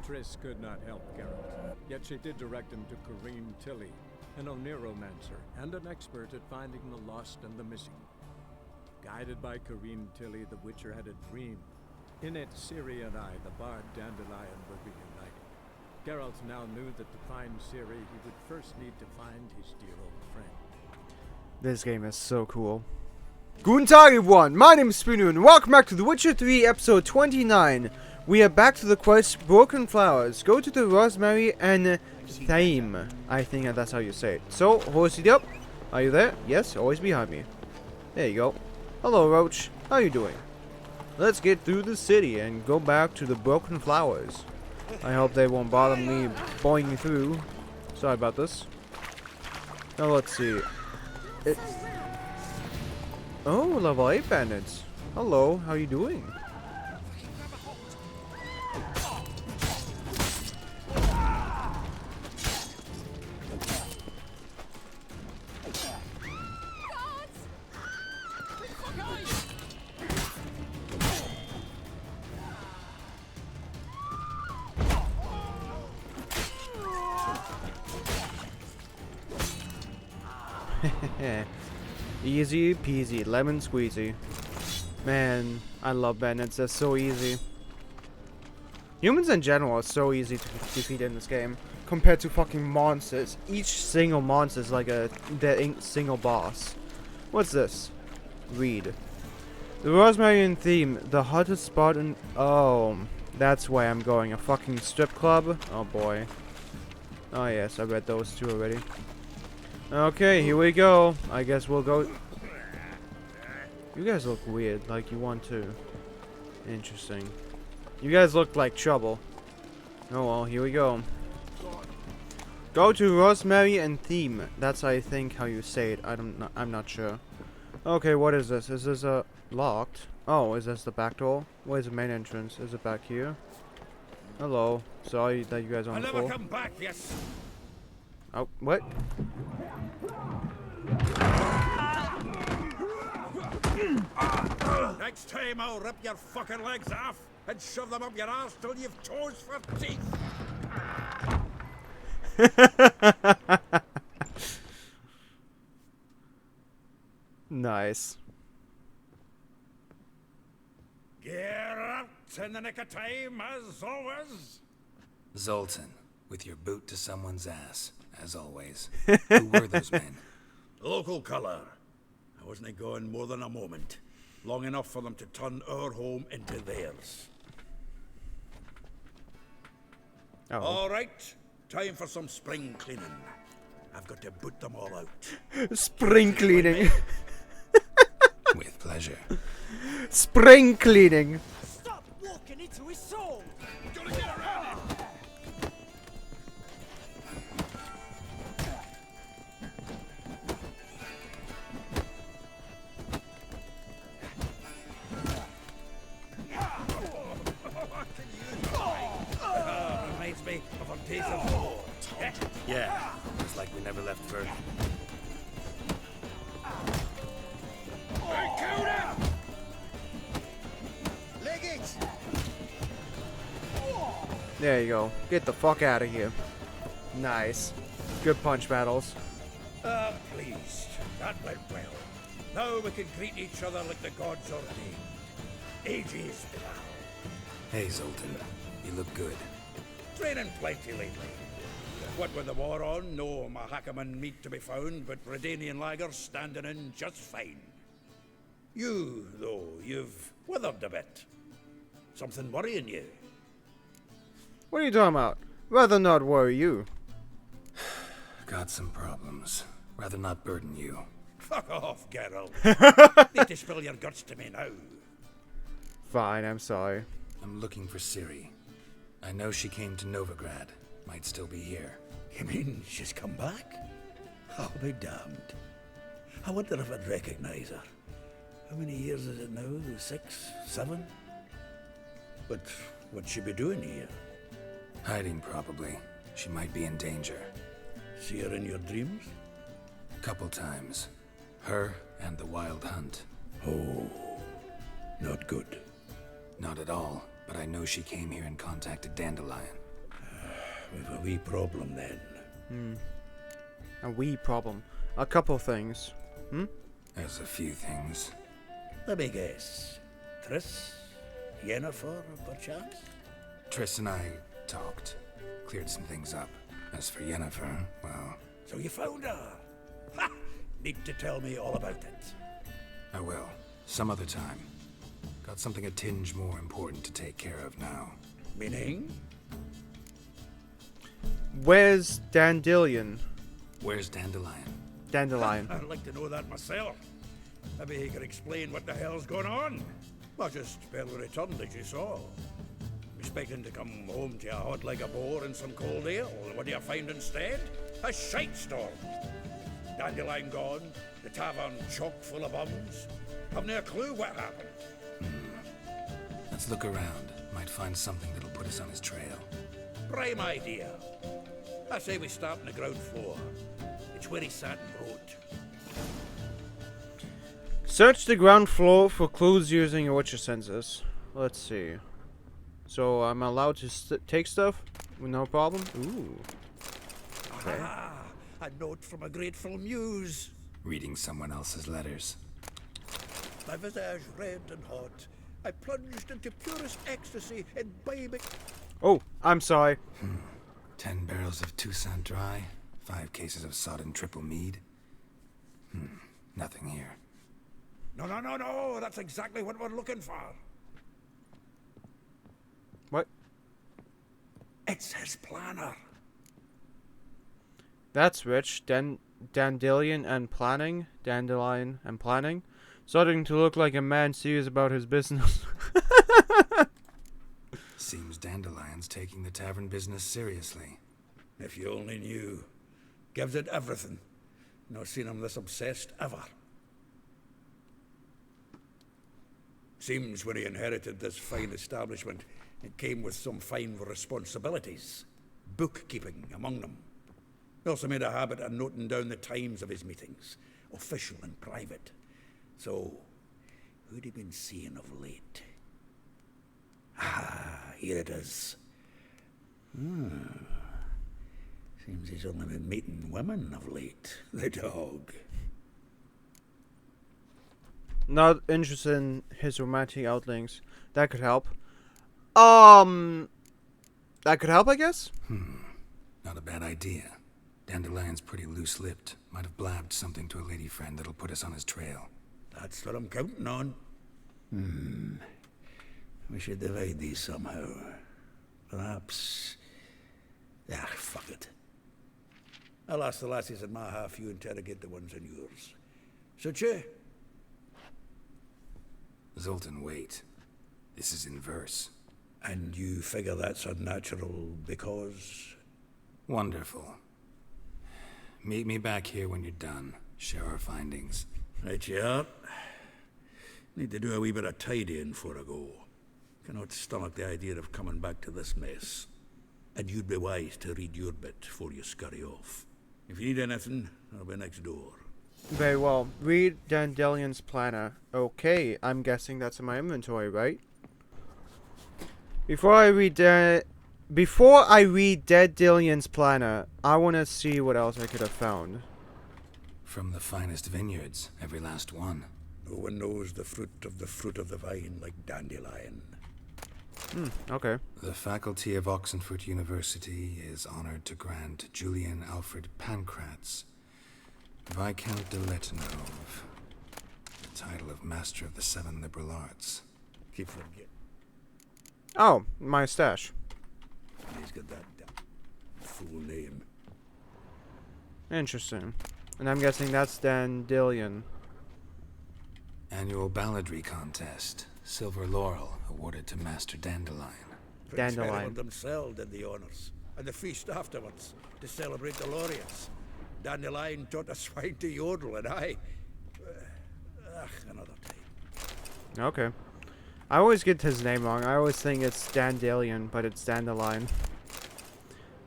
Triss could not help Geralt, yet she did direct him to Corrine Tilly, an Oneromancer and an expert at finding the lost and the missing. Guided by Corrine Tilly, the Witcher had a dream. In it, Ciri and I, the bard Dandelion, were reunited. Geralt now knew that to find Ciri, he would first need to find his dear old friend. This game is so cool. Guten Tag everyone, my name is Spooneru and welcome back to The Witcher 3 episode 29. We are back to the quest Broken Flowers. Go to the Rosemary and Thyme. I think that's how you say it. So, horsey up. Are you there? Yes, always behind me. There you go. Hello Roach, how you doing? Let's get through the city and go back to the Broken Flowers. I hope they won't bother me boing through. Sorry about this. Now let's see. Oh, level 8 bandits. Hello, how you doing? Easy peasy, lemon squeezy. Man, I love bandits, they're so easy. Humans in general are so easy to defeat in this game, compared to fucking monsters. Each single monster is like their single boss. What's this? Read. The Rosemary theme, the hottest spot in... Oh, that's why I'm going. A fucking strip club? Oh boy. Oh yes, I read those two already. Okay, here we go. I guess we'll go... You guys look weird, like you want to. Interesting. You guys look like trouble. Oh well, here we go. Go to Rosemary and Theme. That's I think how you say it. I'm not sure. Okay, what is this? Is this locked? Oh, is this the back door? Where's the main entrance? Is it back here? Hello. Sorry that you guys aren't I'll never come back, yes. Oh, what? Next time I'll rip your fucking legs off and shove them up your arse till you've toes for teeth. Nice. Geralt in the nick of time, as always. Zoltan, with your boot to someone's ass, as always. Who were those men? Local colour. I wasn't going more than a moment. Long enough for them to turn our home into theirs. Oh. All right, time for some spring cleaning. I've got to boot them all out. Spring cleaning. With pleasure. Spring cleaning. Stop walking into his soul! Gotta get around it! Reminds me of our days of war. Yeah, it's like we never left Verdun. There you go. Get the fuck out of here. Nice. Good punch battles. Pleased. That went well. Now we can greet each other like the gods ordained. Ages, pal. Hey, Zoltan. You look good. Training plenty lately. What with the war on, no Mahakaman meat to be found, but Redanian lagers standing in just fine. You, though, you've withered a bit. Something worrying you? What are you talking about? Rather not worry you. Got some problems. Rather not burden you. Fuck off, Geralt. Need to spill your guts to me now. Fine, I'm sorry. I'm looking for Ciri. I know she came to Novigrad. Might still be here. You mean she's come back? I'll be damned. I wonder if I'd recognize her. How many years is it now? 6, 7? But what'd she be doing here? Hiding, probably. She might be in danger. See her in your dreams? Couple times. Her and the Wild Hunt. Oh, not good. Not at all, but I know she came here and contacted Dandelion. We've a wee problem then. A wee problem. A couple things. There's a few things. Let me guess. Triss? Yennefer, perchance? Triss and I talked. Cleared some things up. As for Yennefer, well, So you found her? Ha! Need to tell me all about it. I will. Some other time. Got something a tinge more important to take care of now. Meaning? Where's Dandelion? Where's Dandelion? Dandelion. I'd like to know that myself. Maybe he could explain what the hell's going on. Well, just barely returned, as you saw. Expecting to come home to you hot like a boar and some cold ale. What do you find instead? A shite storm. Dandelion gone, the tavern chock full of bums. Haven't a clue what happened. Let's look around. Might find something that'll put us on his trail. Prime idea. I say we start on the ground floor. It's where he sat and wrote. Search the ground floor for clues using your witcher senses. Let's see. So I'm allowed to take stuff? No problem? Ooh. Okay. Ah, a note from a grateful muse. Reading someone else's letters. My visage red and hot. I plunged into purest ecstasy in baby. Oh, I'm sorry. 10 barrels of Toussaint Dry. 5 cases of sodden triple mead. Nothing here. No. That's exactly what we're looking for. What? It's his planner. That's rich. Dandelion and planning. Dandelion and planning. Starting to look like a man serious about his business. Seems Dandelion's taking the tavern business seriously. If you only knew. Gives it everything. Not seen him this obsessed ever. Seems when he inherited this fine establishment, it came with some fine responsibilities. Bookkeeping among them. He also made a habit of noting down the times of his meetings, official and private. So, who'd he been seeing of late? Ah, here it is. Seems he's only been meeting women of late. The dog. Not interested in his romantic outlinks. That could help. That could help, I guess? Not a bad idea. Dandelion's pretty loose-lipped. Might have blabbed something to a lady friend that'll put us on his trail. That's what I'm counting on. We should divide these somehow. Perhaps... Ah, fuck it. I'll ask the lassies in my half, you interrogate the ones in yours. Such you? Zoltan, wait. This is in verse. And you figure that's unnatural because... Wonderful. Meet me back here when you're done. Share our findings. Right you are. Need to do a wee bit of tidying before I go. Cannot stomach the idea of coming back to this mess. And you'd be wise to read your bit before you scurry off. If you need anything, I'll be next door. Very well. Read Dandelion's planner. Okay, I'm guessing that's in my inventory, right? Before I read Dandelion's planner, I want to see what else I could have found. From the finest vineyards, every last one. No one knows the fruit of the vine like Dandelion. Okay. The faculty of Oxenfurt University is honored to grant Julian Alfred Pancratz, Viscount de Letenove, the title of Master of the Seven Liberal Arts. Keep forgetting. Oh, my stash. He's got that full name. Interesting. And I'm guessing that's Dandelion. Annual balladry contest. Silver laurel awarded to Master Dandelion. Prince Dandelion. Hereward himself did the honors, and the feast afterwards to celebrate the laureates. Dandelion taught a swine to yodel, and I... another time. Okay. I always get his name wrong. I always think it's Dandelion, but it's Dandelion.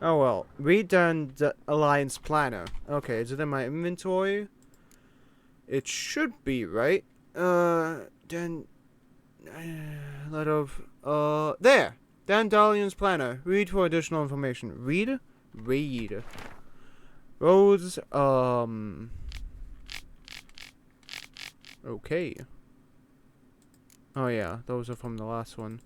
Oh well. Read Dandelion's planner. Okay, is it in my inventory? It should be, right? There! Dandelion's planner. Read for additional information. Read? Read. Roads, okay. Oh yeah, those are from the last one.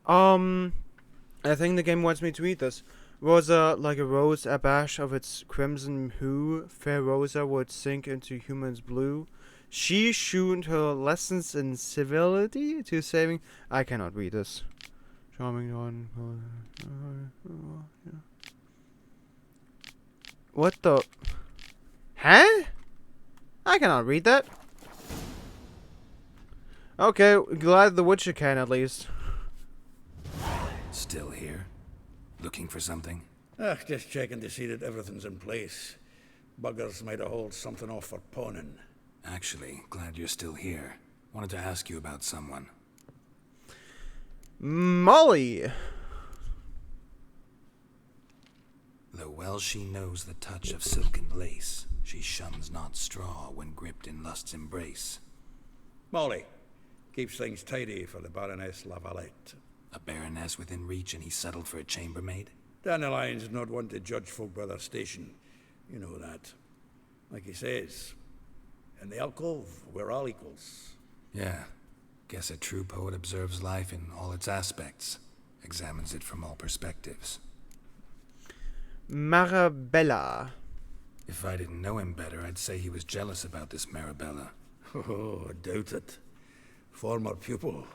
I think the game wants me to read this. Rosa, like a rose, abash of its crimson hue, fair Rosa would sink into humans' blue. She shuned her lessons in civility to saving. I cannot read this. Charming one. What the? Huh? I cannot read that. Okay, glad the Witcher can at least. Still here? Looking for something? Just checking to see that everything's in place. Buggers might have hauled something off for pawning. Actually, glad you're still here. Wanted to ask you about someone. Molly! Though well she knows the touch of silken lace, she shuns not straw when gripped in lust's embrace. Molly. Keeps things tidy for the Baroness Lavalette. A baroness within reach and he settled for a chambermaid? Dandelion's not one to judge folk by their station. You know that. Like he says, in the alcove, we're all equals. Yeah. Guess a true poet observes life in all its aspects. Examines it from all perspectives. Marabella. If I didn't know him better, I'd say he was jealous about this Marabella. Oh, I doubt it. Former pupil.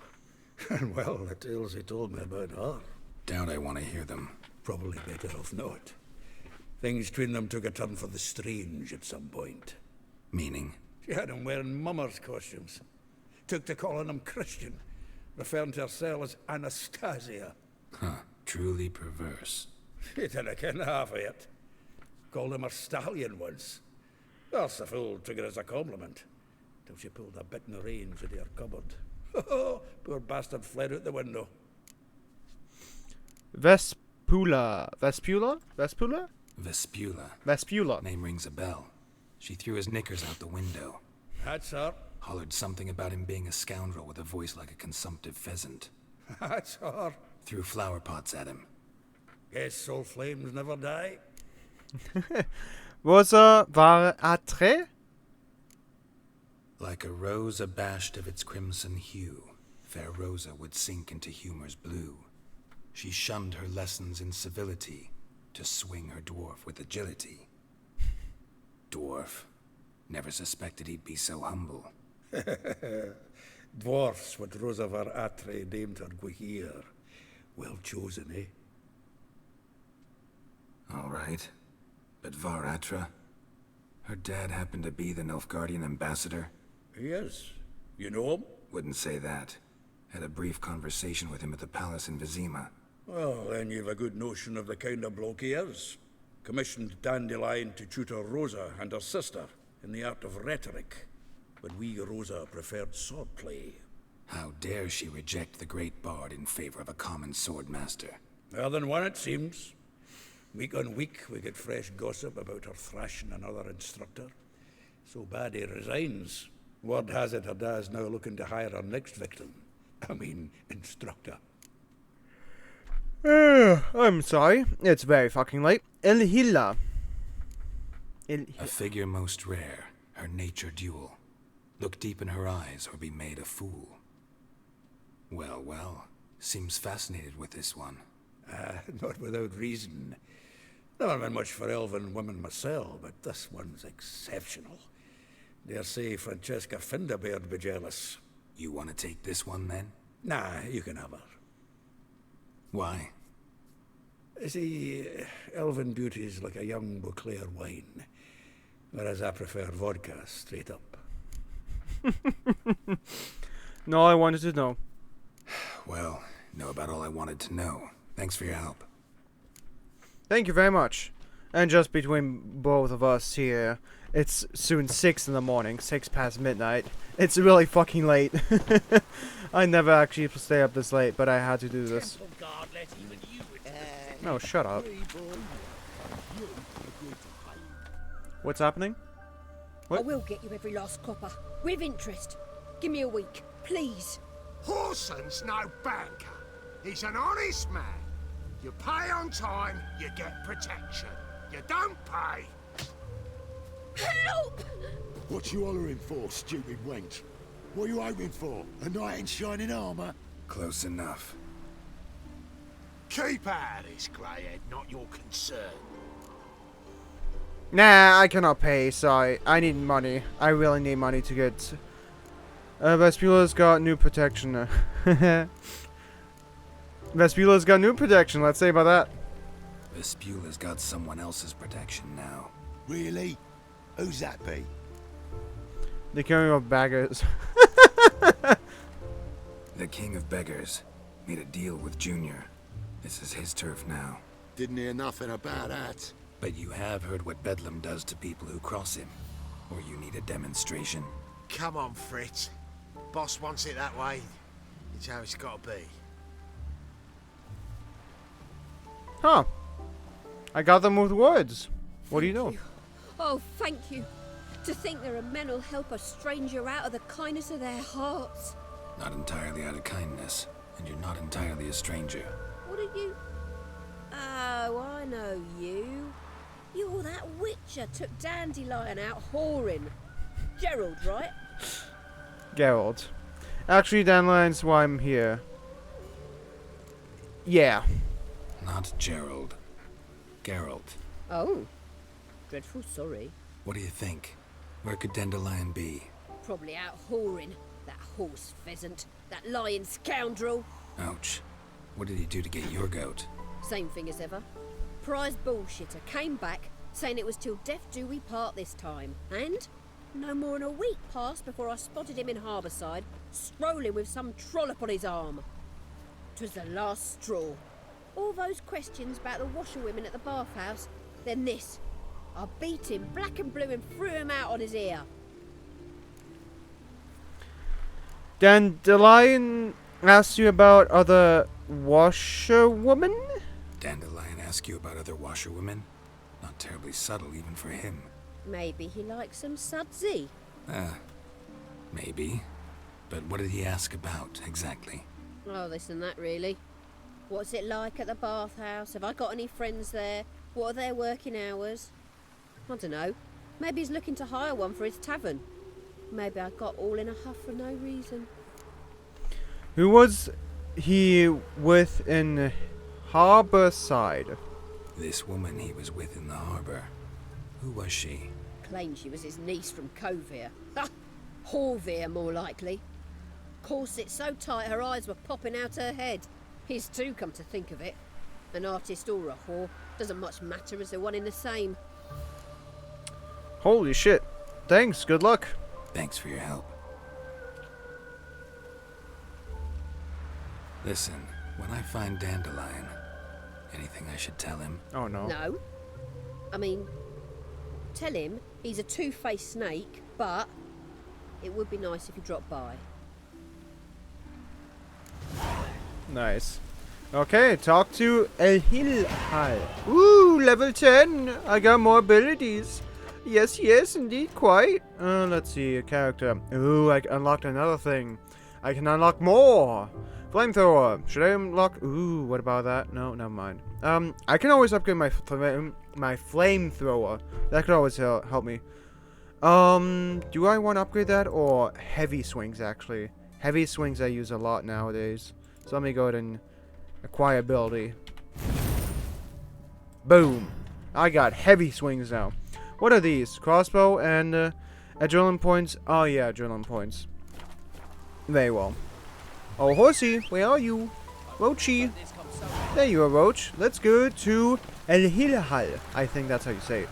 And well, the tales he told me about her. Doubt I want to hear them. Probably better off not. Things between them took a turn for the strange at some point. Meaning? She had him wearing mummers' costumes. Took to calling him Christian, referring to herself as Anastasia. Huh. Truly perverse. She didn't ken half of it. Called him a stallion once. That's the fool took it as a compliment. Till she pulled a bit in the reins into her cupboard. Oh, poor bastard fled out the window. Vespula. Vespula? Vespula? Vespula. Vespula. Name rings a bell. She threw his knickers out the window. That's her. Hollered something about him being a scoundrel with a voice like a consumptive pheasant. That's her. Threw flower pots at him. Guess soul flames never die. Rosa var atre? Like a rose abashed of its crimson hue, fair Rosa would sink into humor's blue. She shunned her lessons in civility to swing her dwarf with agility. Dwarf. Never suspected he'd be so humble. Dwarf's what Rosa var Atre named her Guahir. Well chosen, eh? All right. But Var Atra? Her dad happened to be the Nilfgaardian ambassador? He is. You know him? Wouldn't say that. Had a brief conversation with him at the palace in Vizima. Well, then you've a good notion of the kind of bloke he is. Commissioned Dandelion to tutor Rosa and her sister in the art of rhetoric. But we Rosa preferred swordplay. How dare she reject the great bard in favor of a common swordmaster? More than one, it seems. Week on week, we get fresh gossip about her thrashing another instructor. So bad he resigns. Word has it her dad's now looking to hire her next victim. I mean, instructor. I'm sorry. It's very fucking late. Elhila. A figure most rare, her nature dual. Look deep in her eyes or be made a fool. Well, well. Seems fascinated with this one. Not without reason. Never been much for elven women myself, but this one's exceptional. Dare say Francesca Finderbeard be jealous. You want to take this one, then? Nah, you can have her. Why? See, elven beauty's like a young Beauclair wine, whereas I prefer vodka straight up. No, I wanted to know. Well, know about all I wanted to know. Thanks for your help. Thank you very much. And just between both of us here, it's soon 6 in the morning, 6 past midnight. It's really fucking late. I never actually stay up this late, but I had to do this. No, shut up. What's happening? What? I will get you every last copper, with interest. Give me a week, please. Whoreson's no banker. He's an honest man. You pay on time, you get protection. You don't pay. Help! What you hollering for, stupid wench? What you hoping for? A knight in shining armor? Close enough. Keep out of this, greyhead, not your concern. Nah, I cannot pay, sorry. I need money. I really need money to get... Vespula's got new protection. Vespula's got new protection, let's say about that. Vespula's got someone else's protection now. Really? Who's that be? The king of beggars. The King of Beggars made a deal with Junior. This is his turf now. Didn't hear nothing about that. But you have heard what Bedlam does to people who cross him. Or you need a demonstration? Come on, Fritz. Boss wants it that way. It's how it's got to be. Huh. I got them with words. What do you know? Oh, thank you. To think there are men who'll help a stranger out of the kindness of their hearts. Not entirely out of kindness. And you're not entirely a stranger. What are you? Oh, I know you. You're that witcher took Dandelion out whoring. Gerald, right? Geralt. Actually, Dandelion's why I'm here. Yeah. Not Gerald. Geralt. Oh. Dreadful sorry. What do you think? Where could Dandelion be? Probably out whoring. That horse pheasant. That lying scoundrel. Ouch. What did he do to get your goat? Same thing as ever. Prize bullshitter came back saying it was till death do we part this time. And no more than a week passed before I spotted him in Harbourside, strolling with some trollop on his arm. 'Twas the last straw. All those questions about the washerwomen at the bathhouse, then this. I beat him black and blue and threw him out on his ear. Dandelion asked you about other washerwomen? Dandelion asked you about other washerwomen? Not terribly subtle even for him. Maybe he likes some sudsy. Maybe. But what did he ask about, exactly? Oh, this and that, really. What's it like at the bathhouse? Have I got any friends there? What are their working hours? I don't know. Maybe he's looking to hire one for his tavern. Maybe I got all in a huff for no reason. Who was he with in Harbourside? This woman he was with in the harbor. Who was she? Claimed she was his niece from Covere. Ha! Horvere, more likely. Corset so tight her eyes were popping out her head. His too, come to think of it. An artist or a whore. Doesn't much matter as they're one in the same. Holy shit. Thanks, good luck. Thanks for your help. Listen, when I find Dandelion, anything I should tell him? Oh no. No. I mean, tell him he's a two-faced snake, but it would be nice if he dropped by. Nice. Okay, talk to El Hilhal. Ooh, level 10. I got more abilities. Yes, yes, indeed, quite. Let's see, a character. Ooh, I unlocked another thing. I can unlock more. Flamethrower. Should I unlock? Ooh, what about that? No, never mind. I can always upgrade my flamethrower. That could always help me. Do I want to upgrade that or heavy swings? Actually, heavy swings I use a lot nowadays. So let me go ahead and acquire ability. Boom. I got heavy swings now. What are these? Crossbow and adrenaline points. Oh yeah, adrenaline points. Very well. Oh, horsey, where are you? Roachy. There you are, Roach. Let's go to El Hilhal. I think that's how you say it.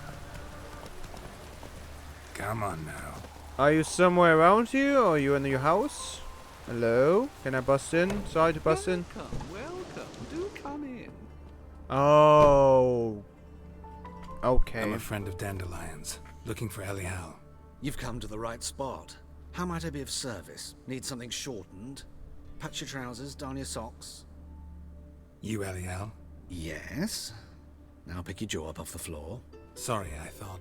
Come on now. Are you somewhere around here, or are you in your house? Hello? Can I bust in? Sorry to bust in. Welcome. Do come in. Oh. Okay. I'm a friend of Dandelion's, looking for Elial. You've come to the right spot. How might I be of service? Need something shortened? Patch your trousers, darn your socks. You Elial? Yes. Now pick your jaw up off the floor. Sorry, I thought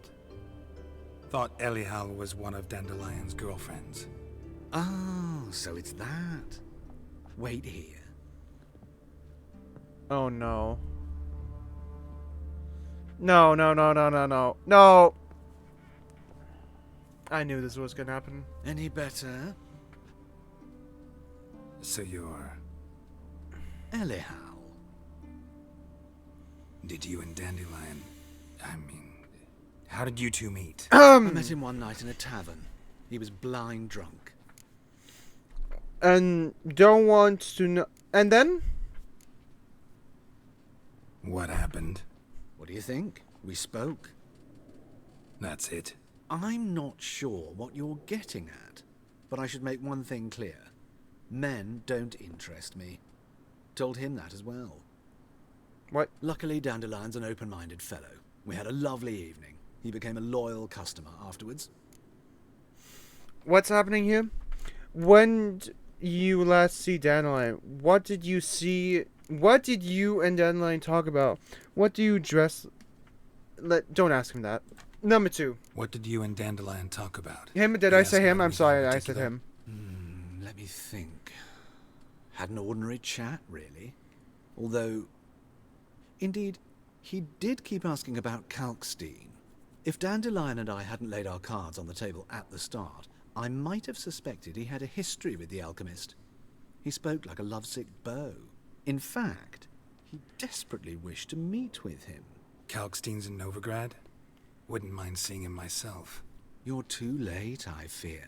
Elial was one of Dandelion's girlfriends. Oh, so it's that. Wait here. Oh no. No, no, no, no, no, no. No! I knew this was gonna happen. Any better? So you're... Elihow. Did you and Dandelion... I mean... How did you two meet? I met him one night in a tavern. He was blind drunk. And don't want to know. And then? What happened? What do you think? We spoke. That's it. I'm not sure what you're getting at, but I should make one thing clear. Men don't interest me. Told him that as well. What? Luckily, Dandelion's an open-minded fellow. We had a lovely evening. He became a loyal customer afterwards. What's happening here? When you last see Dandelion, what did you see? What did you and Dandelion talk about? What do you dress... Don't ask him that. Number 2. What did you and Dandelion talk about? Him? Did I say him? I'm sorry, I said him. Let me think. Had an ordinary chat, really. Although, indeed, he did keep asking about Kalkstein. If Dandelion and I hadn't laid our cards on the table at the start, I might have suspected he had a history with the alchemist. He spoke like a lovesick beau. In fact, he desperately wished to meet with him. Kalkstein's in Novigrad? Wouldn't mind seeing him myself. You're too late, I fear.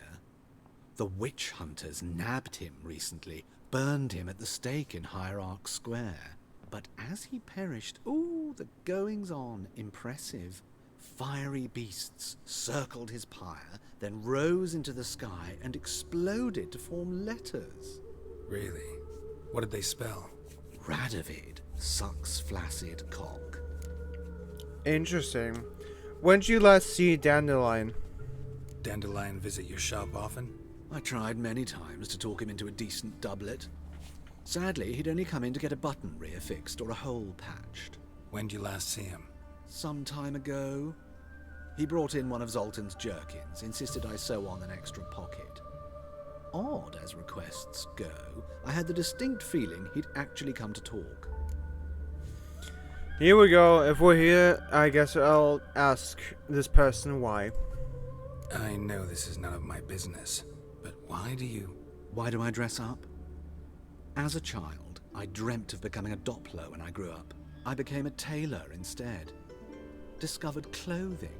The witch hunters nabbed him recently, burned him at the stake in Hierarch Square. But as he perished, ooh, the goings-on, impressive. Fiery beasts circled his pyre, then rose into the sky and exploded to form letters. Really? What did they spell? Radovid sucks flaccid cock. Interesting. When did you last see Dandelion? Dandelion visit your shop often? I tried many times to talk him into a decent doublet. Sadly, he'd only come in to get a button reaffixed or a hole patched. When did you last see him? Some time ago. He brought in one of Zoltan's jerkins, insisted I sew on an extra pocket. Odd as requests go, I had the distinct feeling he'd actually come to talk. Here we go. If we're here, I guess I'll ask this person why. I know this is none of my business, but why do you... Why do I dress up? As a child, I dreamt of becoming a Doppler when I grew up. I became a tailor instead. Discovered clothing.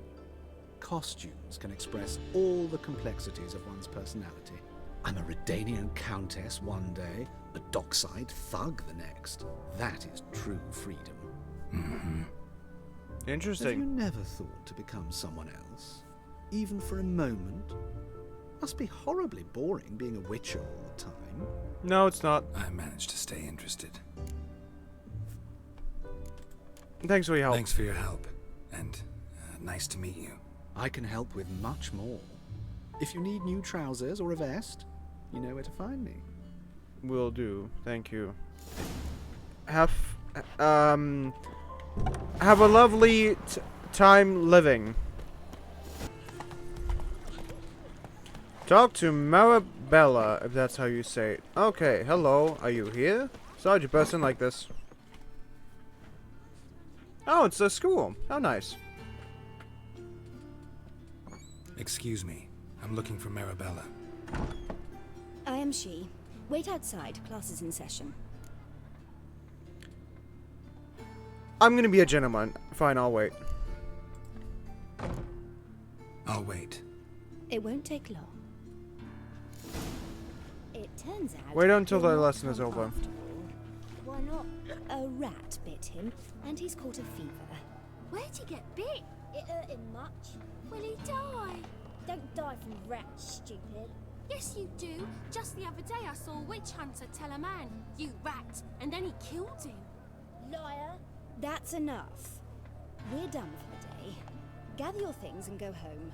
Costumes can express all the complexities of one's personality. I'm a Redanian countess one day, a dockside thug the next. That is true freedom. Mm-hmm. Interesting. Have you never thought to become someone else? Even for a moment? Must be horribly boring being a witcher all the time. No, it's not. I managed to stay interested. Thanks for your help. Thanks for your help, and nice to meet you. I can help with much more. If you need new trousers or a vest, you know where to find me. Will do. Thank you. Have a lovely time living. Talk to Marabella, if that's how you say it. Okay, hello. Are you here? Sorry to burst in like this. Oh, it's a school. How nice. Excuse me. I'm looking for Marabella. I am she. Wait outside. Class is in session. I'm gonna be a gentleman. Fine, I'll wait. I'll wait. It won't take long. It turns out... Wait until you're the not lesson is come over. after all. Why not? A rat bit him, and he's caught a fever. Where'd he get bit? It hurt him much. Will he die? Don't die from rats, stupid. Yes, you do. Just the other day I saw a witch hunter tell a man, "You rat," and then he killed him. Liar. That's enough. We're done for the day. Gather your things and go home.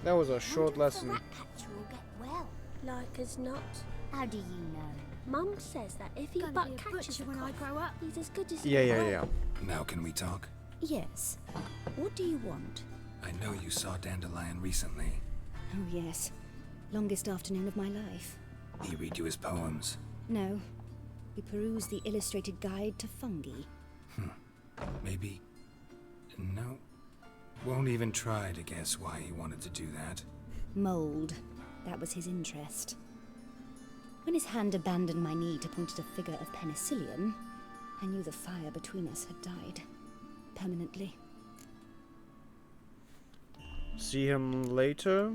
That was a short Wonder if the lesson. rat catcher will get well. Like as not. How do you know? Mum says that if he Gonna but be a catches butcher a when I cough, grow up. he's as good as Yeah. Now can we talk? Yes. What do you want? I know you saw Dandelion recently. Oh, yes. Longest afternoon of my life. He read you his poems. No. We peruse the illustrated guide to fungi. Maybe. No. Won't even try to guess why he wanted to do that. Mold. That was his interest. When his hand abandoned my knee to point at a figure of penicillium, I knew the fire between us had died. Permanently. See him later?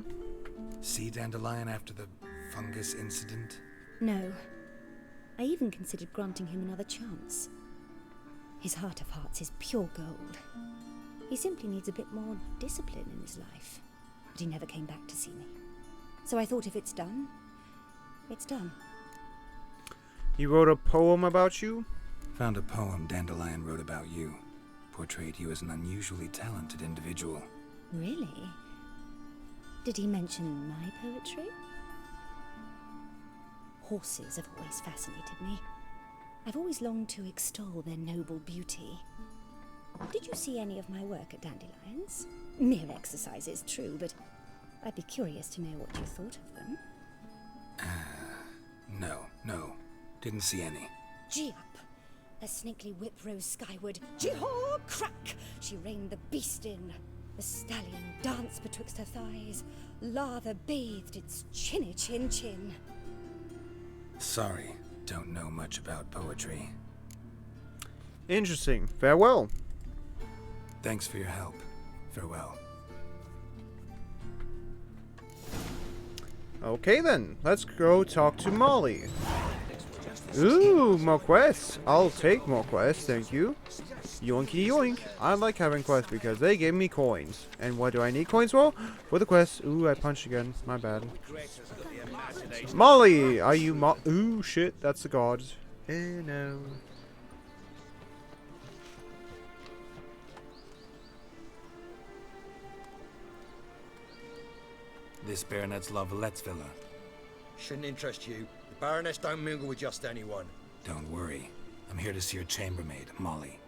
See Dandelion after the fungus incident? No. I even considered granting him another chance. His heart of hearts is pure gold. He simply needs a bit more discipline in his life. But he never came back to see me. So I thought if it's done, it's done. He wrote a poem about you? Found a poem Dandelion wrote about you. Portrayed you as an unusually talented individual. Really? Did he mention my poetry? Horses have always fascinated me. I've always longed to extol their noble beauty. Did you see any of my work at Dandelions? Mere exercises, true, but I'd be curious to know what you thought of them. No. Didn't see any. Gee up! A snakely whip rose skyward. Gee-haw! Crack! She reined the beast in. The stallion danced betwixt her thighs. Lather bathed its chinny chin. Sorry, don't know much about poetry. Interesting. Farewell. Thanks for your help. Farewell. Okay then, let's go talk to Molly. Ooh, more quests. I'll take more quests, thank you. Yoinky yoink. I like having quests because they give me coins. And what do I need coins for? For the quests. Ooh, I punched again. My bad. Molly, are you Ooh, shit, that's the gods. Eh, no. This Baronet's La Vallette's villa. Shouldn't interest you. The Baroness don't mingle with just anyone. Don't worry. I'm here to see your chambermaid, Molly.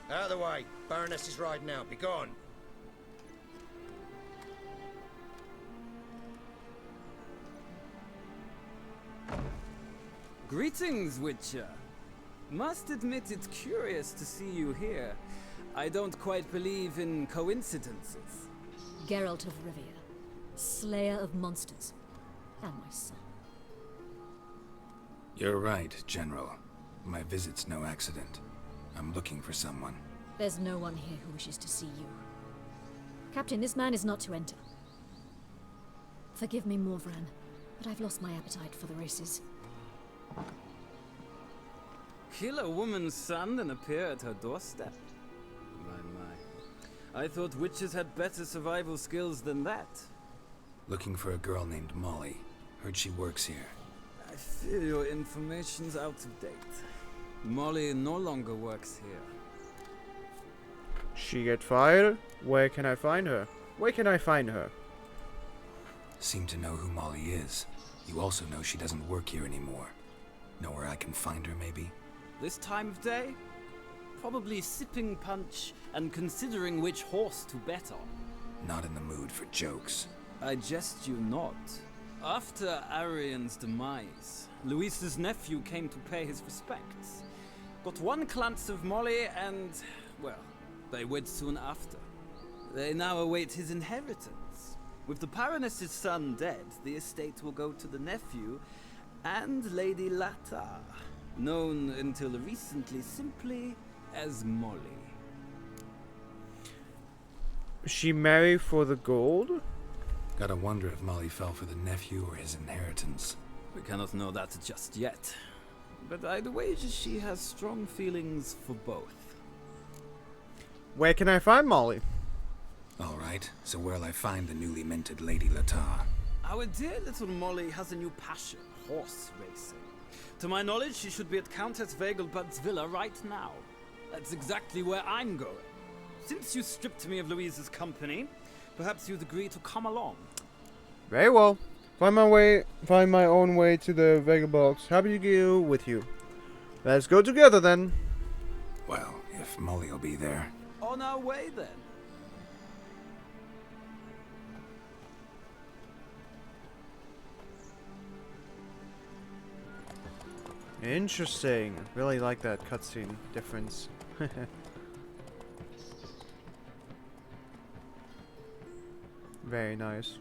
Out of the way. Baroness is riding out. Be gone. Greetings, Witcher. Must admit it's curious to see you here. I don't quite believe in coincidences. Geralt of Rivia, slayer of monsters, and my son. You're right, General. My visit's no accident. I'm looking for someone. There's no one here who wishes to see you. Captain, this man is not to enter. Forgive me, Morvran, but I've lost my appetite for the races. Kill a woman's son and appear at her doorstep? My. I thought witches had better survival skills than that. Looking for a girl named Molly. Heard she works here. I fear your information's out of date. Molly no longer works here. She get fired? Where can I find her? Where can I find her? Seem to know who Molly is. You also know she doesn't work here anymore. Know where I can find her, maybe? This time of day? Probably sipping punch and considering which horse to bet on. Not in the mood for jokes. I jest you not. After Arian's demise, Luis's nephew came to pay his respects. Got one glance of Molly and, well, they wed soon after. They now await his inheritance. With the Baroness's son dead, the estate will go to the nephew and Lady Lata, known until recently simply as Molly. She married for the gold? Gotta wonder if Molly fell for the nephew or his inheritance. We cannot know that just yet. But I'd wager she has strong feelings for both. Where can I find Molly? Alright, so where'll I find the newly minted Lady Lata? Our dear little Molly has a new passion, horse racing. To my knowledge, she should be at Countess Vegelbud's villa right now. That's exactly where I'm going. Since you stripped me of Louise's company, perhaps you'd agree to come along. Very well. Find my own way to the Vegelbuds. Happy to go with you. Let's go together then. Well, if Molly'll be there. On our way then. Interesting. Really like that cutscene difference. Very nice.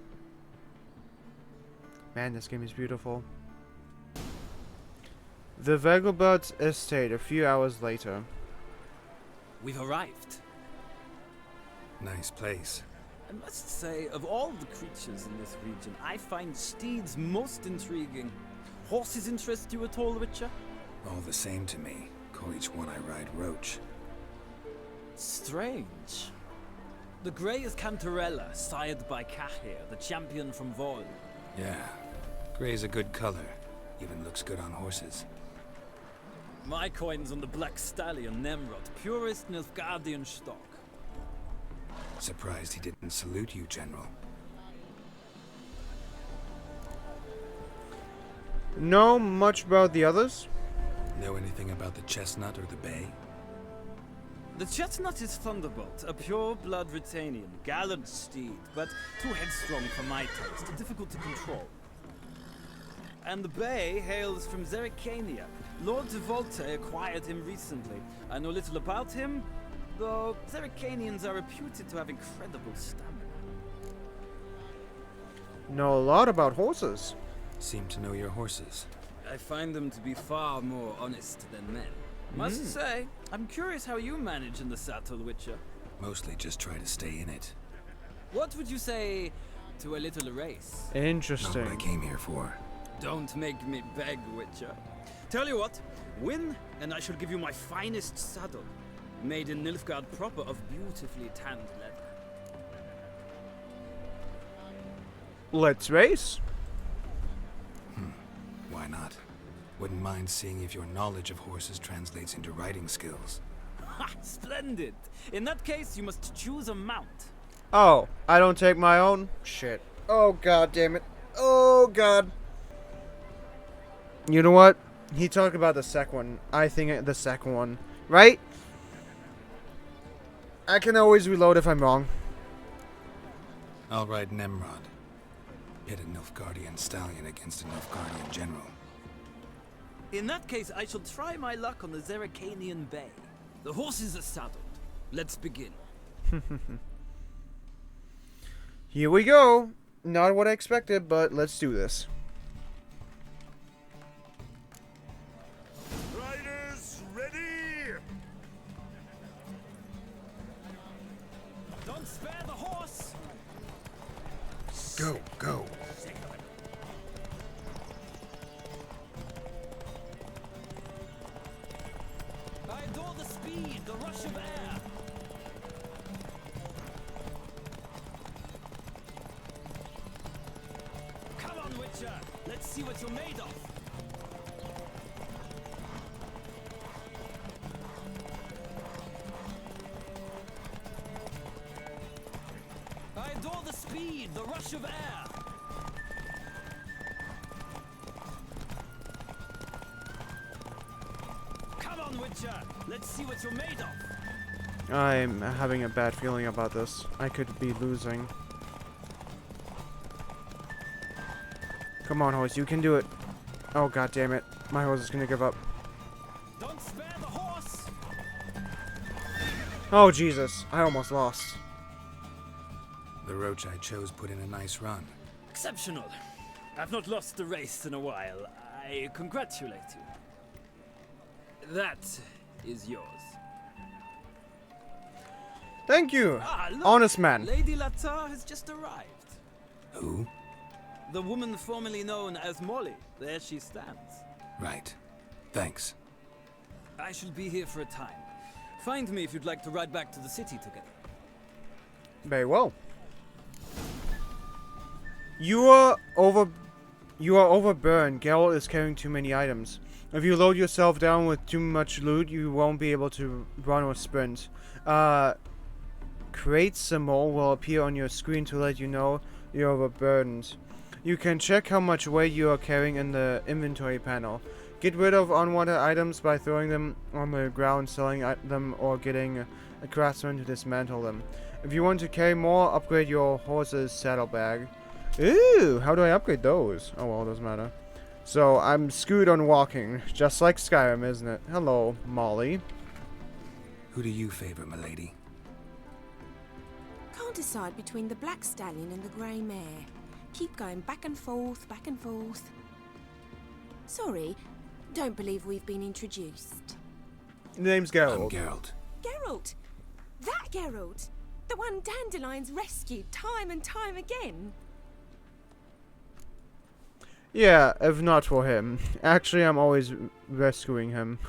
Man, this game is beautiful. The Vegelbud's estate a few hours later. We've arrived. Nice place. I must say, of all the creatures in this region, I find steeds most intriguing. Horses interest you at all, Witcher? All the same to me. Call each one I ride Roach. Strange. The grey is Cantarella, sired by Cahir, the champion from Vol. Yeah. Gray's a good color. Even looks good on horses. My coin's on the black stallion, Nemrod, purest Nilfgaardian stock. Surprised he didn't salute you, General. Know much about the others? Know anything about the Chestnut or the Bay? The Chestnut is Thunderbolt, a pure-blood Britannian, gallant steed, but too headstrong for my taste, difficult to control. And the Bay hails from Zericania. Lord de Volte acquired him recently. I know little about him, though Zericanians are reputed to have incredible stamina. Know a lot about horses. Seem to know your horses. I find them to be far more honest than men. Must say, I'm curious how you manage in the saddle, Witcher. Mostly just try to stay in it. What would you say to a little race? Interesting. Not what I came here for. Don't make me beg, Witcher. Tell you what, win, and I shall give you my finest saddle. Made in Nilfgaard proper of beautifully tanned leather. Let's race. Why not? Wouldn't mind seeing if your knowledge of horses translates into riding skills. Ha! Splendid! In that case, you must choose a mount. Oh, I don't take my own? Shit. Oh, god damn it. Oh, god. You know what? He talked about the second one. I think the second one. Right? I can always reload if I'm wrong. I'll ride Nemrod. Pit a Nilfgaardian stallion against a Nilfgaardian general. In that case, I shall try my luck on the Zericanian Bay. The horses are saddled. Let's begin. Here we go. Not what I expected, but let's do this. Riders, ready! Don't spare the horse! Go, go. I adore the speed, the rush of air. Come on, Witcher. Let's see what you're made of. I adore the speed, the rush of air. Come on, Witcher. Let's see what you're made of. I'm having a bad feeling about this. I could be losing. Come on, horse. You can do it. Oh, god damn it. My horse is gonna give up. Don't spare the horse. Oh, Jesus. I almost lost. The Roach I chose put in a nice run. Exceptional. I've not lost a race in a while. I congratulate you. That is yours. Thank you. Look, Honest man. Lady Latar has just arrived. Who? The woman formerly known as Molly. There she stands. Right. Thanks. I shall be here for a time. Find me if you'd like to ride back to the city together. Very well. You are overburdened. Geralt is carrying too many items. If you load yourself down with too much loot, you won't be able to run or sprint. Create symbol will appear on your screen to let you know you're overburdened. You can check how much weight you are carrying in the inventory panel. Get rid of unwanted items by throwing them on the ground, selling them, or getting a craftsman to dismantle them. If you want to carry more, upgrade your horse's saddlebag. Ooh, how do I upgrade those? Oh well, doesn't matter. So I'm screwed on walking, just like Skyrim, isn't it? Hello, Molly. Who do you favor, milady? Can't decide between the black stallion and the grey mare. Keep going back and forth, back and forth. Sorry, don't believe we've been introduced. The name's Geralt. I'm Geralt. Geralt! That Geralt! The one Dandelions rescued time and time again. Yeah, if not for him. Actually, I'm always rescuing him.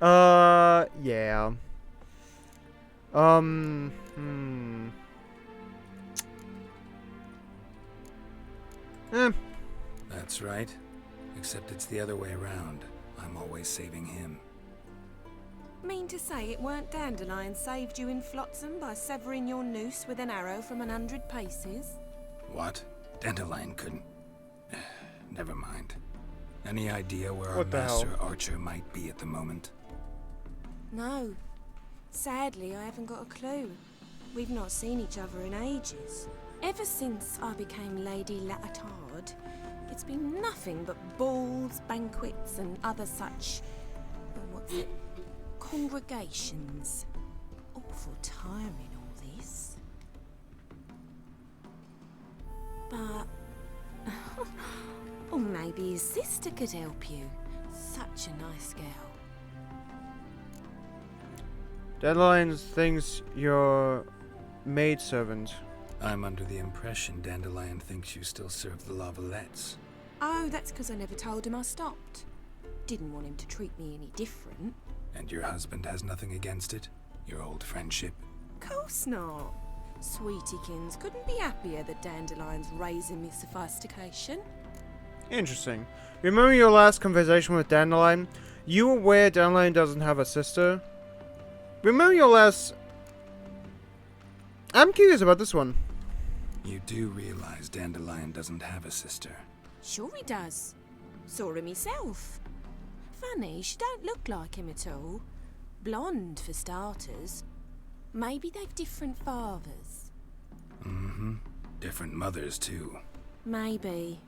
Yeah. That's right. Except it's the other way around. I'm always saving him. Mean to say it weren't Dandelion saved you in Flotsam by severing your noose with an arrow from 100 paces? What? Dandelion couldn't... Never mind. Any idea where our What the master hell? archer might be at the moment? No. Sadly, I haven't got a clue. We've not seen each other in ages. Ever since I became Lady Latard, it's been nothing but balls, banquets, and other such... what's it? Congregations. Awful tiring, all this. But... or maybe his sister could help you. Such a nice girl. Dandelion thinks you're maidservant. I'm under the impression Dandelion thinks you still serve the Lavalettes. Oh, that's because I never told him I stopped. Didn't want him to treat me any different. And your husband has nothing against it? Your old friendship? Course not. Sweetiekins couldn't be happier that Dandelion's raising me sophistication. Interesting. Remember your last conversation with Dandelion? You aware Dandelion doesn't have a sister? Remember your last... I'm curious about this one. You do realize Dandelion doesn't have a sister? Sure he does. Saw her myself. Funny, she don't look like him at all. Blonde, for starters. Maybe they've different fathers. Mm-hmm. Different mothers, too. Maybe.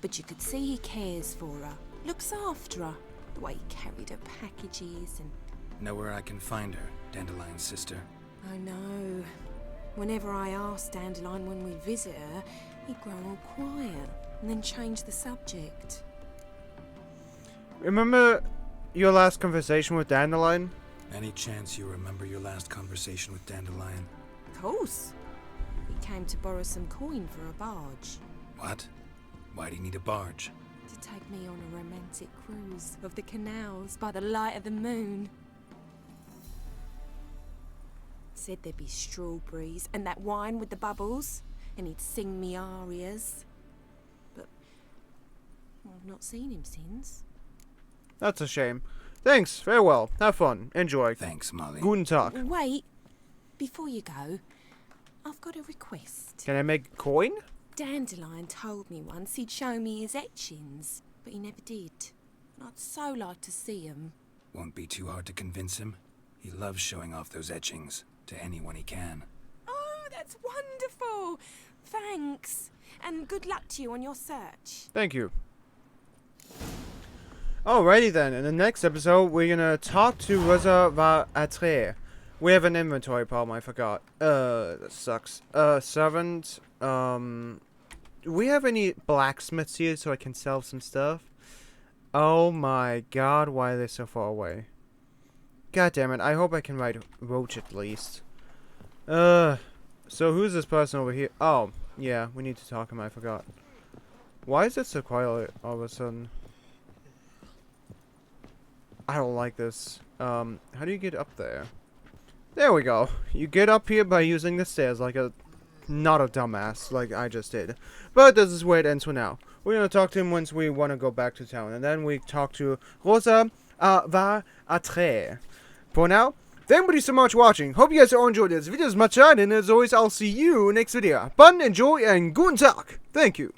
But you could see he cares for her. Looks after her. The way he carried her packages and... Know where I can find her, Dandelion's sister? I know. Whenever I asked Dandelion when we'd visit her, he'd grow all quiet and then change the subject. Remember your last conversation with Dandelion? Any chance you remember your last conversation with Dandelion? Of course. He came to borrow some coin for a barge. What? Why do you need a barge? To take me on a romantic cruise of the canals by the light of the moon. Said there'd be strawberries and that wine with the bubbles, and he'd sing me arias. But I've not seen him since. That's a shame. Thanks. Farewell. Have fun. Enjoy. Thanks, Molly. Guten Tag. Wait. Before you go, I've got a request. Can I make coin? Dandelion told me once he'd show me his etchings, but he never did. And I'd so like to see 'em. Won't be too hard to convince him. He loves showing off those etchings to anyone he can. Oh, that's wonderful! Thanks. And good luck to you on your search. Thank you. Alrighty then, in the next episode, we're gonna talk to Rosa va Atre. We have an inventory problem, I forgot. That sucks. Servant, do we have any blacksmiths here so I can sell some stuff? Oh my god, why are they so far away? God damn it, I hope I can ride Roach at least. So who's this person over here? Oh, yeah, we need to talk to him, I forgot. Why is it so quiet all of a sudden? I don't like this. How do you get up there? There we go. You get up here by using the stairs like a... Not a dumbass, like I just did. But this is where it ends for now. We're gonna talk to him once we want to go back to town. And then we talk to Rosa va Atre. For now, thank you so much for watching. Hope you guys all enjoyed this video as much as I did. And as always, I'll see you next video. Fun, enjoy, and guten Tag. Thank you.